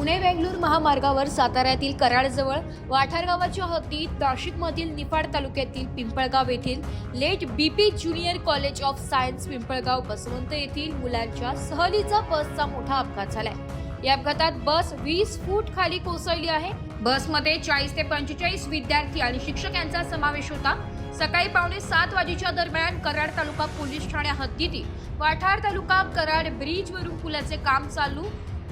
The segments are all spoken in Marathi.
पुणे बेंगळूर महामार्गावर साताऱ्यातील कराडजवळ वाठार गावाच्या हद्दीत नाशिकमधील निफाड तालुक्यातील पिंपळगाव येथील late BP junior college of science Pimpalgaon Baswant येथील मुलांच्या सहलीचा बसचा मोठा अपघात झालाय। या अपघातात बस 20 फूट खाली कोसळली आहे। बसमध्ये 40 ते 45 विद्यार्थी आणि शिक्षक यांचा समावेश होता। सकाळी 6:45 वाजेच्या दरम्यान कराड तालुका पोलीस ठाण्या हद्दीतील वाठार तालुका कराड ब्रिजवरून पुलाचे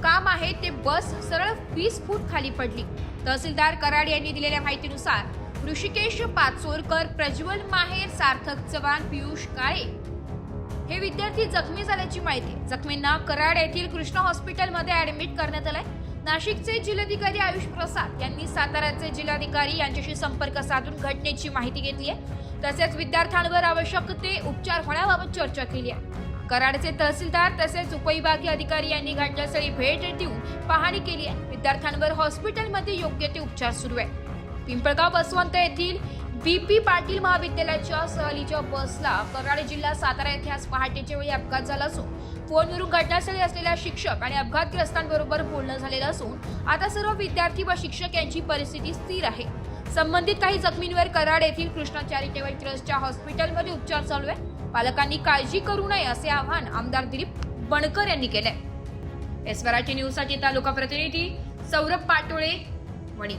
काम आहे ते बस सरळ 20 फूट खाली पडली। तहसीलदार कराड यांनी दिलेल्या माहितीनुसार ऋषिकेश पाचोरकर, प्रज्वल माहेर, सार्थक चव्हाण, पियुष काळे हे विद्यार्थी जखमी झाल्याची माहिती। जखमींना कराड येथील कृष्णा हॉस्पिटलमध्ये ऍडमिट करण्यात आले। नाशिकचे जिल्हाधिकारी आयुष प्रसाद यांनी साताऱ्याचे जिल्हाधिकारी यांच्याशी संपर्क साधून घटनेची माहिती घेतली आहे। तसेच विद्यार्थ्यांवर आवश्यक ते उपचार होण्याबाबत चर्चा केली आहे। कराडचे तहसीलदार तसेच उपविभागीय अधिकारी यांनी घटनास्थळी भेट देऊन पाहणी केली आहे। विद्यार्थ्यांवर हॉस्पिटलमध्ये योग्य ते उपचार सुरू आहे। पिंपळगाव बसवंत येथील बीपी पाटील महाविद्यालयाच्या सहलीच्या बसला कराड जिल्हा सातारा येथे आज पहाटेच्या वेळी अपघात झाला असून फोनवरून घटनास्थळी असलेल्या शिक्षक आणि अपघातग्रस्तांबरोबर बोलणं झालेलं असून आता सर्व विद्यार्थी व शिक्षक यांची परिस्थिती स्थिर आहे। संबंधित काही जखमींवर कराड येथील कृष्णा चॅरिटेबल ट्रस्टच्या हॉस्पिटलमध्ये उपचार चालू आहे। पालकांनी काळजी करू नये असे आवाहन आमदार दिलीप बनकर यांनी केले। एस मराठी न्यूजसाठी तालुका प्रतिनिधी सौरभ पाटोळे, वणी।